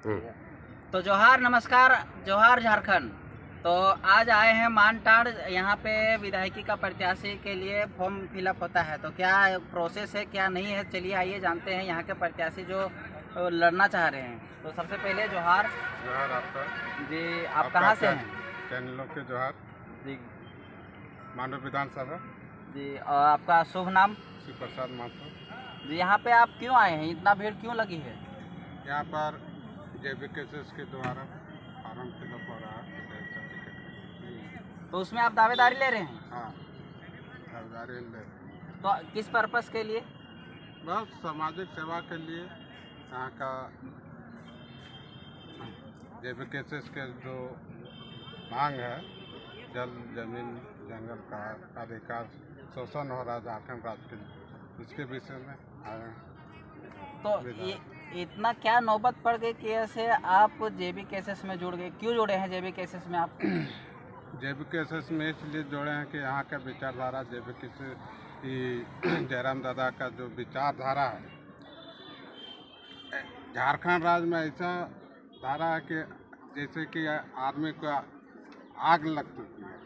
तो जोहार, नमस्कार, जोहार झारखंड। तो आज आए हैं मानटाड़, यहाँ पे विधायकी का प्रत्याशी के लिए फॉर्म फिलअप होता है। तो क्या प्रोसेस है, क्या नहीं है, चलिए आइए जानते हैं यहाँ के प्रत्याशी जो लड़ना चाह रहे हैं। तो सबसे पहले जोहार। जोहार आपका जी, आप कहाँ से हैं? चैनलों के जोहार। जी मांडव विधानसभा। जी, और आपका शुभ नाम? शिव प्रसाद महतो। जी, यहाँ पे आप क्यों आए हैं, इतना भीड़ क्यों लगी है? यहाँ पर JBKSS के द्वारा फॉर्म फिलअप हो रहा है विधायक का टिकट। तो उसमें आप दावेदारी ले रहे हैं? हाँ, दावेदारी ले। तो किस पर्पस के लिए? बस सामाजिक सेवा के लिए। यहाँ का JBKSS के जो मांग है, जल जमीन जंगल का अधिकार शोषण हो रहा है झारखंड राज्य के, इसके विषय में आए हैं। तो ये इतना क्या नौबत पड़ गई कि ऐसे आप JBKSS में जुड़ गए? क्यों जुड़े हैं JBKSS में आप? JBKSS में इसलिए जोड़े हैं कि यहाँ का विचारधारा JBKSS जयराम दादा का जो विचारधारा है, झारखंड राज्य में ऐसा धारा है कि जैसे कि आदमी को आग लग चुकी है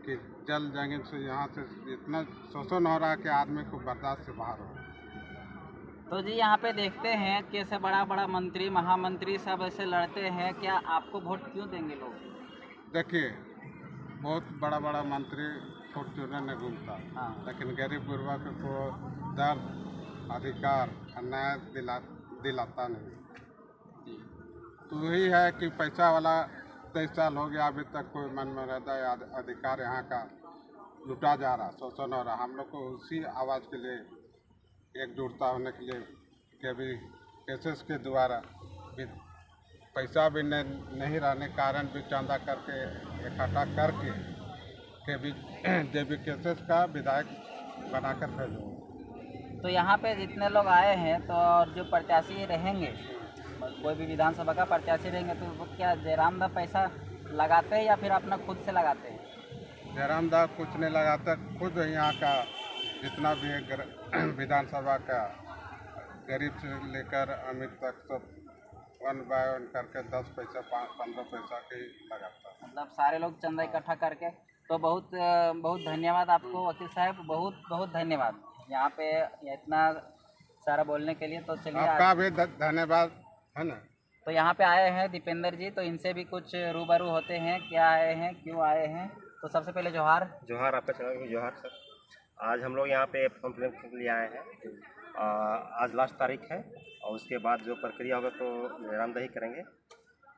कि जल जंगल से यहाँ से इतना शोषण हो रहा है कि आदमी को बर्दाश्त से बाहर हो। तो जी, यहाँ पे देखते हैं कि ऐसे बड़ा बड़ा मंत्री, महामंत्री सब ऐसे लड़ते हैं, क्या आपको वोट क्यों देंगे लोग? देखिए, बहुत बड़ा बड़ा मंत्री फॉर्चूनर में घूमता, लेकिन गरीब गुरबा को दर्द, अधिकार, अन्याय दिलाता नहीं। तो वही है कि पैसा वाला 23 साल हो गया, अभी तक कोई मनमर्यादा या अधिकार यहाँ का लुटा जा रहा, शोषण हो रहा। हम लोग को उसी आवाज़ के लिए एकजुटता होने के लिए JBKSS के द्वारा भी पैसा भी नहीं रहने के कारण भी चंदा करके इकट्ठा करके के भी JBKSS का विधायक बनाकर भेजूँगा। तो यहाँ पे जितने लोग आए हैं, तो और जो प्रत्याशी रहेंगे, कोई भी विधानसभा का प्रत्याशी रहेंगे, तो वो क्या जयराम दा पैसा लगाते हैं या फिर अपना खुद से लगाते हैं? जयराम दा कुछ नहीं लगाता, खुद यहाँ का जितना भी है विधानसभा का गरीब से लेकर अमीर तक सब 1 बाय 1 करके 10 पैसा 15 पैसा के ही लगाता है। मतलब सारे लोग चंदा इकट्ठा करके। तो बहुत बहुत धन्यवाद आपको वकील साहब, बहुत बहुत धन्यवाद यहाँ पे इतना सारा बोलने के लिए। तो चलिए, आपका भी धन्यवाद है ना। तो यहाँ पे आए हैं दीपेंद्र जी, तो इनसे भी कुछ रूबरू होते हैं, क्या आए हैं, क्यों आए हैं। तो सबसे पहले जोहार। जोहार, आपका चैनल को जोहार सर। आज हम लोग यहाँ पे फॉर्म फिलअप के लिए आए हैं। आज लास्ट तारीख है और उसके बाद जो प्रक्रिया होगा तो जयराम दा ही करेंगे।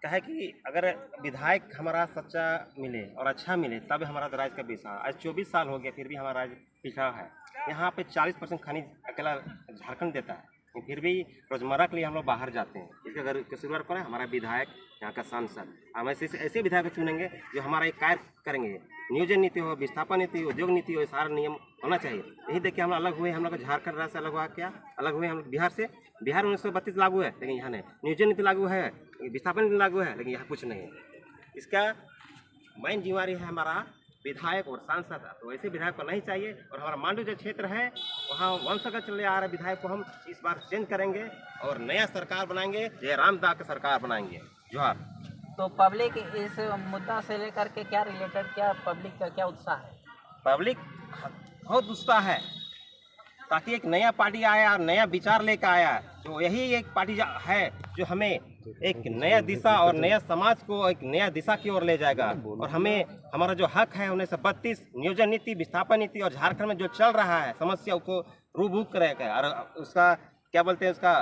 क्या है कि अगर विधायक हमारा सच्चा मिले और अच्छा मिले तब हमारा राज्य का विषय। आज 24 साल हो गया फिर भी हमारा राज्य पिछड़ा है। यहाँ पे 40% खनिज अकेला झारखंड देता है, फिर भी रोजमर्रा के लिए हम लोग बाहर जाते हैं। इसका अगर कसूरवार कौन है? हमारा विधायक, यहाँ का सांसद। हम ऐसे विधायक चुनेंगे जो हमारा एक कार्य करेंगे। नियोजन नीति हो, विस्थापन नीति हो, उद्योग नीति हो, सारा नियम होना चाहिए। यही देखिए हम अलग हुए, हम लोग झारखंड राज्य से अलग हुआ, क्या अलग हुए हम बिहार से। बिहार 1932 लागू है, लेकिन यहाँ नहीं। नियोजन नीति लागू है, विस्थापन नीति लागू है, लेकिन यहाँ कुछ नहीं है। इसका मेन जिम्मेवारी है हमारा विधायक और सांसद। तो ऐसे विधायक को नहीं चाहिए। और हमारा मांडू जो क्षेत्र है वहाँ वंशगत चले आ रहे विधायक को हम इस बार चेंज करेंगे और नया सरकार बनाएंगे, जयराम दा का सरकार बनाएंगे। जोहार। तो पब्लिक इस मुद्दा से लेकर के क्या रिलेटेड, क्या पब्लिक का क्या उत्साह है? पब्लिक बहुत उत्साह है ताकि एक नया पार्टी आया और नया विचार लेकर आया। तो यही एक पार्टी है जो हमें एक नया दिशा और नया समाज को एक नया दिशा की ओर ले जाएगा। और हमें हमारा जो हक है 1932 नियोजन नीति, विस्थापन नीति और झारखंड में जो चल रहा है समस्या को रूबरू करेगा और उसका क्या बोलते हैं, उसका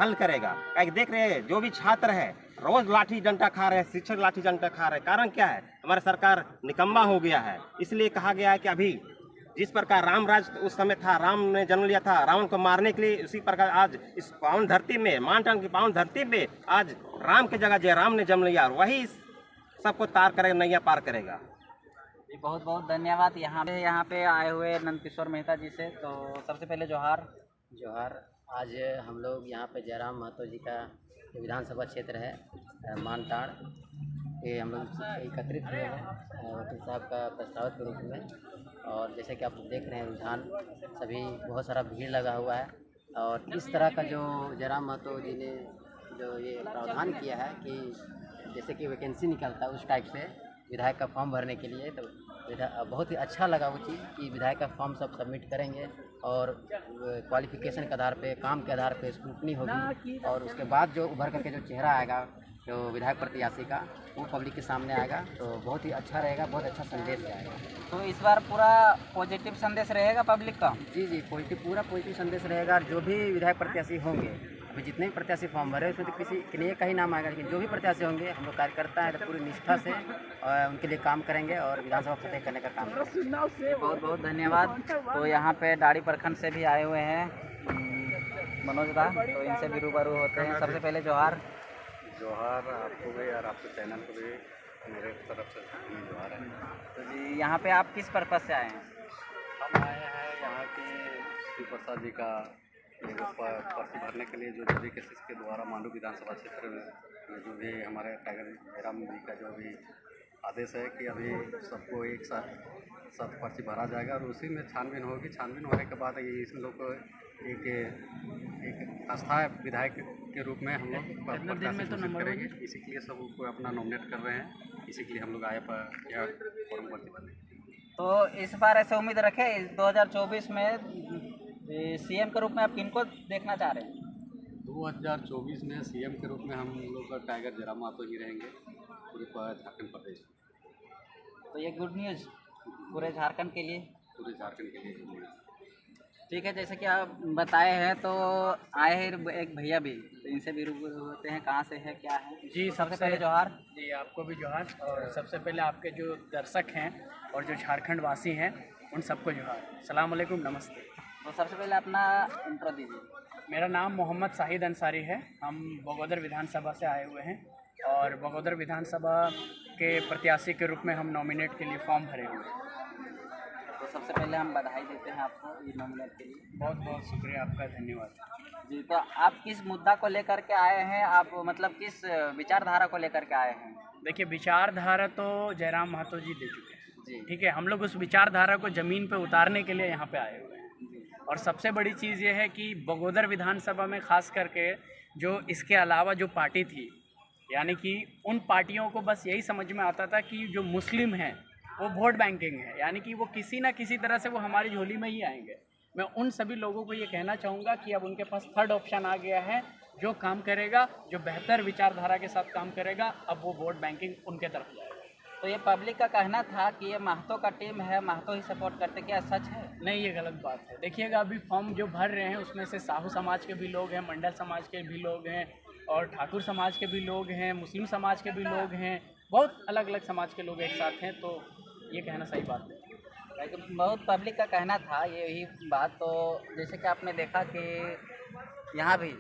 हल करेगा। क्या देख रहे हैं जो भी छात्र है रोज लाठी डंडा खा रहे हैं, शिक्षक लाठी डंडा खा रहे हैं। कारण क्या है? हमारा सरकार निकम्मा हो गया है। इसलिए कहा गया है कि अभी जिस प्रकार राम राज उस समय था, राम ने जन्म लिया था रावण को मारने के लिए, उसी प्रकार आज इस पावन धरती में, मानटान की पावन धरती पे आज राम की जगह जयराम ने जन्म लिया और वही सबको तार करेगा, नैया पार करेगा। जी, बहुत बहुत धन्यवाद यहाँ पे आए हुए नंदकिशोर मेहता जी से। तो सबसे पहले जोहार। जोहार। आज हम लोग यहाँ पे जयराम महतो जी का विधानसभा क्षेत्र है मानटाड़, ये हम लोग एकत्रित हुए हैं वकील साहब का प्रस्तावित के रूप में। और जैसे कि आप देख रहे हैं रुझान, सभी बहुत सारा भीड़ लगा हुआ है। और इस तरह का जो जयराम महतो जी ने जो ये प्रावधान किया है कि जैसे कि वैकेंसी निकलता है उस टाइप से विधायक का फॉर्म भरने के लिए, तो बहुत ही अच्छा लगा वो चीज़ कि विधायक का फॉर्म सब सबमिट करेंगे और क्वालिफिकेशन के आधार पे, काम के आधार पे स्क्रूटनी होगी और उसके बाद जो उभर करके जो चेहरा आएगा जो विधायक प्रत्याशी का, वो पब्लिक के सामने आएगा, तो बहुत ही अच्छा रहेगा, बहुत अच्छा संदेश जाएगा। तो इस बार पूरा पॉजिटिव संदेश रहेगा पब्लिक का? जी जी, पूरा पॉजिटिव संदेश रहेगा। और जो भी विधायक प्रत्याशी होंगे, अभी जितने भी प्रत्याशी फॉर्म भरे उसमें तो किसी के लिए का ही नाम आएगा, लेकिन जो भी प्रत्याशी होंगे हम लोग कार्यकर्ता हैं तो पूरी निष्ठा से उनके लिए काम करेंगे और विधानसभा फतेह करने का काम करेंगे। बहुत बहुत धन्यवाद। तो यहाँ पे डाड़ी प्रखंड से भी आए हुए हैं मनोज दा, तो इनसे भी रूबरू होते हैं। सबसे पहले जोहार। जोहार आपको भी और आपके चैनल को भी मेरे तरफ से जोहार है। तो जी यहाँ पे आप किस पर्पज़ से आए हैं? हम आए हैं यहाँ के श्री प्रसाद जी का पर्ची भरने के लिए, जो भी केसेस के द्वारा मांडू विधानसभा क्षेत्र में जो भी हमारे टाइगर जयराम जी का जो भी आदेश है कि अभी सबको एक साथ पर्ची भरा जाएगा और उसी में छानबीन होगी। छानबीन होने के बाद ये इन लोग को एक अस्थायी विधायक के रूप में हम लोग घोषित करेंगे। इसी के लिए सबको अपना नॉमिनेट कर रहे हैं, इसी के लिए हम लोग आए पर यह फॉर्म भर्ती भरने। तो इस बार ऐसे उम्मीद रखें 2024 में सीएम के रूप में आप किनको देखना चाह रहे हैं? 2024 में सीएम के रूप में हम लोग का टाइगर जयराम मातो ही रहेंगे पूरे झारखंड प्रदेश। तो ये गुड न्यूज़ पूरे झारखंड के लिए? पूरे झारखंड के लिए। ठीक है, जैसे कि आप बताए हैं तो आए हैं एक भैया भी, तो इनसे भी रूबरू होते हैं, कहाँ से है क्या है? जी, सबसे पहले जोहार। जी, आपको भी जोहार। और सबसे पहले आपके जो दर्शक हैं और जो झारखंड वासी हैं उन सबको जोहार, सलाम अलैकुम, नमस्ते। तो सबसे पहले अपना इंट्रो दीजिए। मेरा नाम मोहम्मद शाहिद अंसारी है। हम बगोदर विधानसभा से आए हुए हैं और बगोदर विधानसभा के प्रत्याशी के रूप में हम नॉमिनेट के लिए फॉर्म भरे हुए हैं। तो सबसे पहले हम बधाई देते हैं आपको ये नॉमिनेट के लिए। बहुत बहुत शुक्रिया आपका, धन्यवाद। जी, तो आप किस मुद्दा को लेकर के आए हैं? आप मतलब किस विचारधारा को लेकर के आए हैं? देखिए, विचारधारा तो जयराम महतो जी दे चुके हैं जी, ठीक है। हम लोग उस विचारधारा को ज़मीन पे उतारने के लिए यहाँ पे आए हुए हैं। और सबसे बड़ी चीज़ ये है कि बगोदर विधानसभा में ख़ास करके जो इसके अलावा जो पार्टी थी, यानी कि उन पार्टियों को बस यही समझ में आता था कि जो मुस्लिम हैं वो वोट बैंकिंग है, यानी कि वो किसी ना किसी तरह से वो हमारी झोली में ही आएंगे। मैं उन सभी लोगों को ये कहना चाहूँगा कि अब उनके पास थर्ड ऑप्शन आ गया है, जो काम करेगा, जो बेहतर विचारधारा के साथ काम करेगा, अब वो वोट बैंकिंग उनके तरफ जाएगा। तो ये पब्लिक का कहना था कि ये महतो का टीम है, महतो ही सपोर्ट करते, क्या सच है? नहीं, ये गलत बात है। देखिएगा, अभी फॉर्म जो भर रहे हैं उसमें से साहू समाज के भी लोग हैं, मंडल समाज के भी लोग हैं और ठाकुर समाज के भी लोग हैं, मुस्लिम समाज के भी लोग हैं, बहुत अलग अलग समाज के लोग एक साथ हैं। तो ये कहना सही बात है। लेकिन बहुत पब्लिक का कहना था यही बात। तो जैसे कि आपने देखा कि यहाँ भी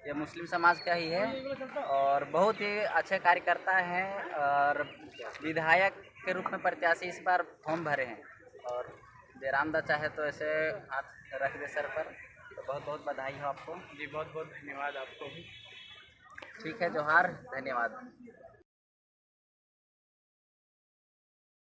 ये मुस्लिम समाज का ही है और बहुत ही अच्छे कार्यकर्ता हैं और विधायक के रूप में प्रत्याशी इस बार फॉर्म भरे हैं। और जयराम दा चाहे तो ऐसे हाथ रख दे सर पर, तो बहुत बहुत बधाई हो आपको। जी, बहुत बहुत धन्यवाद आपको भी। ठीक है, जोहार, धन्यवाद।